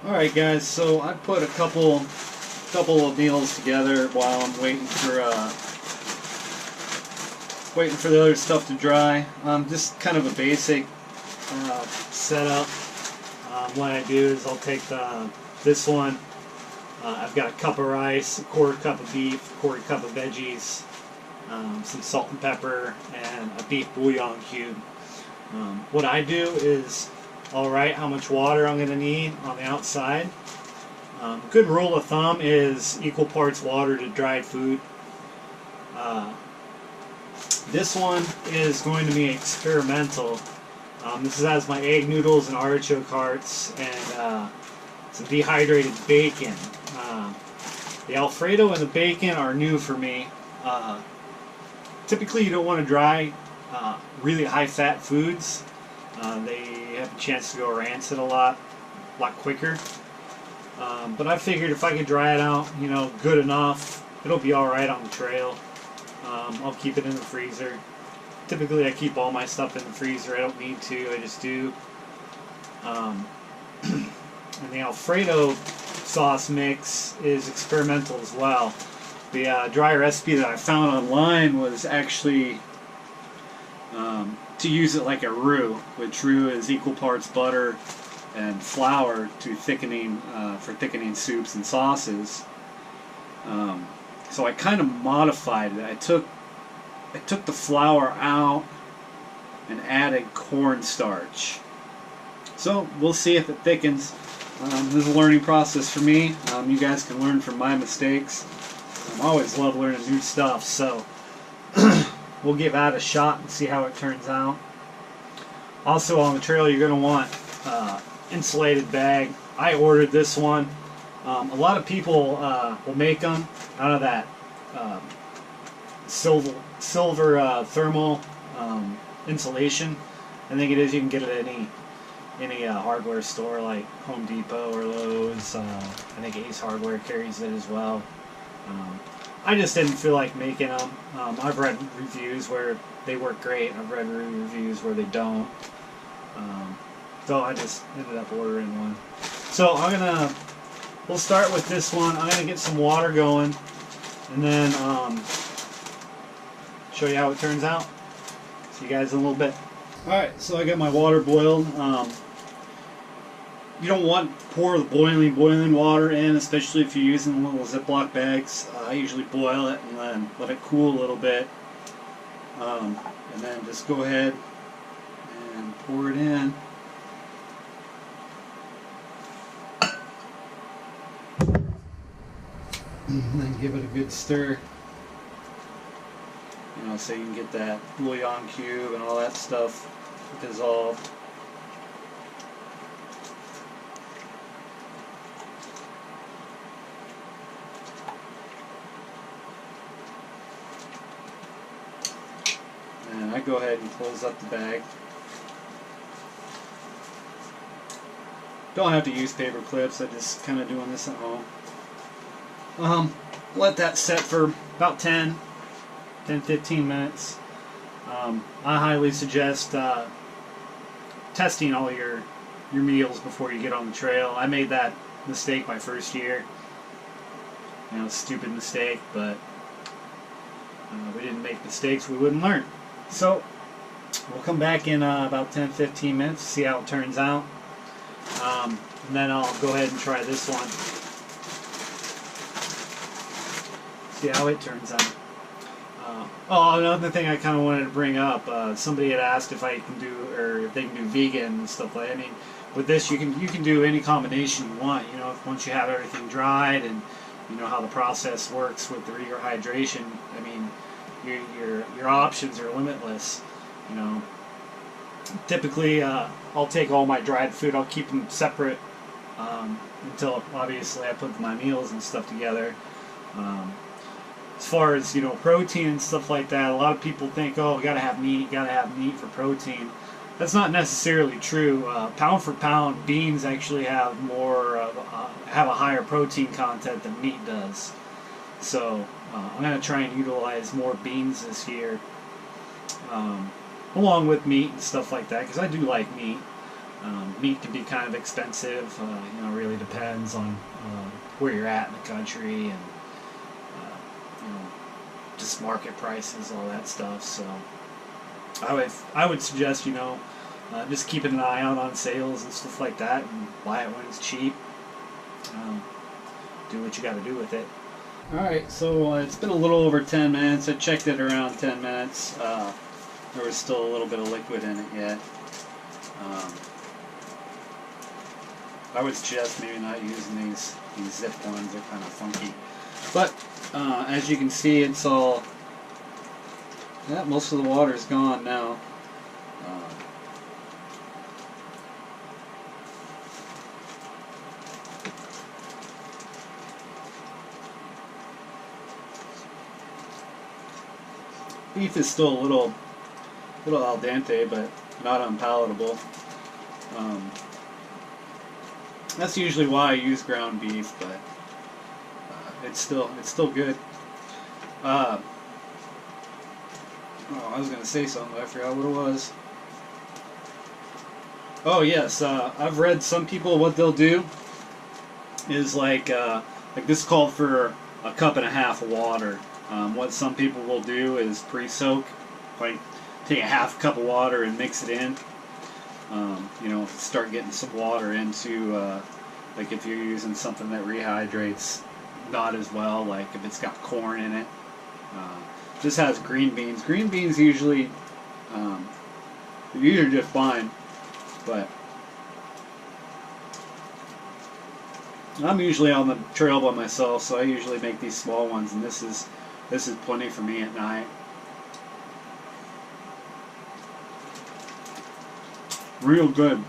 Alright guys, so I put a couple of meals together while I'm waiting for the other stuff to dry. Just kind of a basic setup. What I do is I'll take this one. I've got a cup of rice, a quarter cup of beef, a quarter cup of veggies, some salt and pepper, and a beef bouillon cube. What I do is I'll write how much water I'm going to need on the outside. Good rule of thumb is equal parts water to dried food. This one is going to be experimental. This has my egg noodles and artichoke hearts and some dehydrated bacon. The alfredo and the bacon are new for me. Typically you don't want to dry really high fat foods. They have a chance to go rancid a lot quicker. But I figured if I could dry it out, good enough, it'll be alright on the trail. I'll keep it in the freezer. Typically I keep all my stuff in the freezer. I don't need to, I just do. And the alfredo sauce mix is experimental as well. The dry recipe that I found online was actually to use it like a roux, which roux is equal parts butter and flour to thickening for thickening soups and sauces. So I kind of modified it. I took the flour out and added cornstarch. So we'll see if it thickens. This is a learning process for me. You guys can learn from my mistakes. I always love learning new stuff, so we'll give that a shot and see how it turns out. Also on the trail you're going to want insulated bag. I ordered this one. A lot of people will make them out of that silver thermal insulation. I think it is. You can get it at any hardware store like Home Depot or Lowe's. I think Ace Hardware carries it as well. I just didn't feel like making them. I've read reviews where they work great. I've read reviews where they don't. So I just ended up ordering one. So we'll start with this one. I'm gonna get some water going, and then show you how it turns out. See you guys in a little bit. Alright, so I got my water boiled. You don't want to pour the boiling water in, especially if you're using little Ziploc bags. I usually boil it and then let it cool a little bit. And then just go ahead and pour it in. And then give it a good stir. So you can get that bouillon cube and all that stuff dissolved. And I go ahead and close up the bag. Don't have to use paper clips, I'm just kind of doing this at home. Let that set for about 10-15 minutes. I highly suggest testing all your meals before you get on the trail. I made that mistake my first year. Stupid mistake, but we didn't make mistakes, we wouldn't learn. So we'll come back in about 10-15 minutes to see how it turns out. And then I'll go ahead and try this one. See how it turns out. Another thing I kind of wanted to bring up. Somebody had asked if I can do, or if they can do vegan and stuff like that. I mean, with this you can do any combination you want. Once you have everything dried and you know how the process works with the rehydration. I mean, your options are limitless. Typically, I'll take all my dried food. I'll keep them separate until obviously I put my meals and stuff together. As far as protein and stuff like that, a lot of people think, oh, we gotta have meat for protein. That's not necessarily true. Pound for pound, beans actually have have a higher protein content than meat does. So I'm gonna try and utilize more beans this year, along with meat and stuff like that, because I do like meat. Meat can be kind of expensive. You know, really depends on where you're at in the country and you know, just market prices, all that stuff. So I would suggest, you know, just keeping an eye out on sales and stuff like that, and buy it when it's cheap. Do what you got to do with it. Alright, so it's been a little over 10 minutes. I checked it around 10 minutes. There was still a little bit of liquid in it yet. I would suggest maybe not using these zip ones. They're kind of funky. But as you can see, it's all... Yeah, most of the water's gone now. Beef is still a little al dente, but not unpalatable. That's usually why I use ground beef, but it's still good. Oh, I was gonna say something, but I forgot what it was. Oh yes, I've read some people, what they'll do is like this called for 1.5 cups of water. What some people will do is pre-soak, like take a 1/2 cup of water and mix it in. You know, start getting some water into, like if you're using something that rehydrates not as well, like if it's got corn in it. This has green beans. Green beans usually, these are just fine, but I'm usually on the trail by myself, so I usually make these small ones, and this is plenty for me at night. Real good.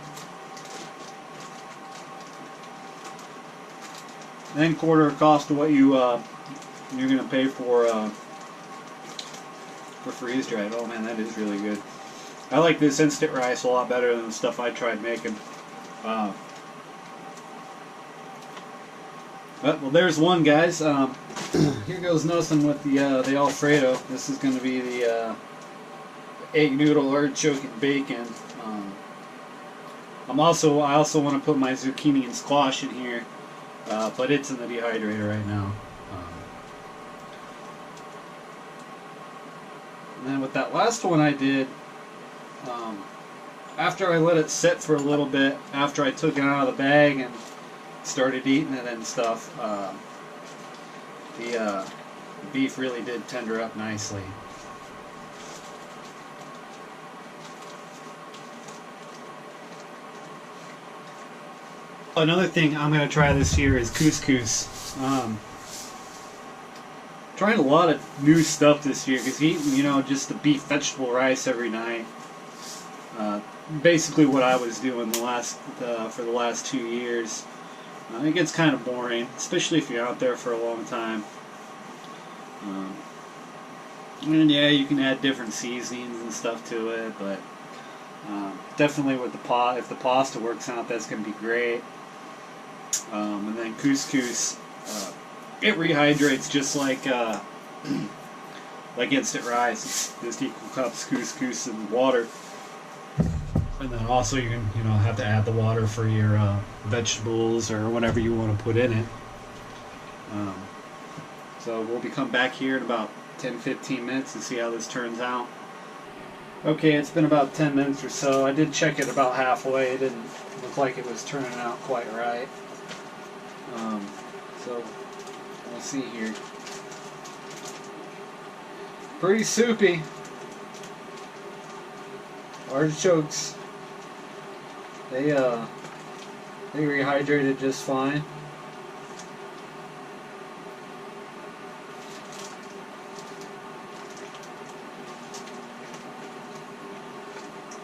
And quarter cost of what you're gonna pay for freeze dried. Oh man, that is really good. I like this instant rice a lot better than the stuff I tried making. Well, there's one, guys. Here goes nothing with the alfredo. This is going to be the egg noodle artichoke and bacon. I also want to put my zucchini and squash in here, but it's in the dehydrator right now. And then with that last one I did, after I let it sit for a little bit, after I took it out of the bag and started eating it and stuff, the beef really did tender up nicely. Another thing I'm going to try this year is couscous. Trying a lot of new stuff this year, because eating, you know, just the beef vegetable rice every night. Basically what I was doing for the last 2 years. It gets kind of boring, especially if you're out there for a long time. And yeah, you can add different seasonings and stuff to it, but definitely with if the pasta works out, that's going to be great. And then couscous, it rehydrates just like like instant rice. It's just equal cups couscous and water. And then also you can, you know, have to add the water for your vegetables or whatever you want to put in it. So we'll come back here in about 10-15 minutes and see how this turns out. Okay, it's been about 10 minutes or so. I did check it about halfway. It didn't look like it was turning out quite right. So we'll see here. Pretty soupy. Artichokes. They rehydrated just fine.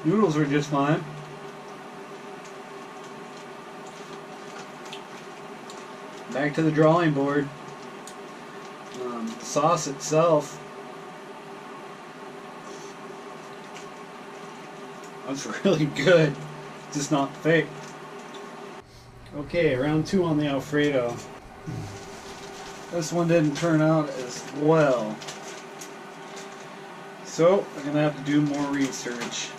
Noodles are just fine. Back to the drawing board. The sauce itself, that's really good. Just not thick. Okay, round 2 on the Alfredo. This one didn't turn out as well, so I'm gonna have to do more research.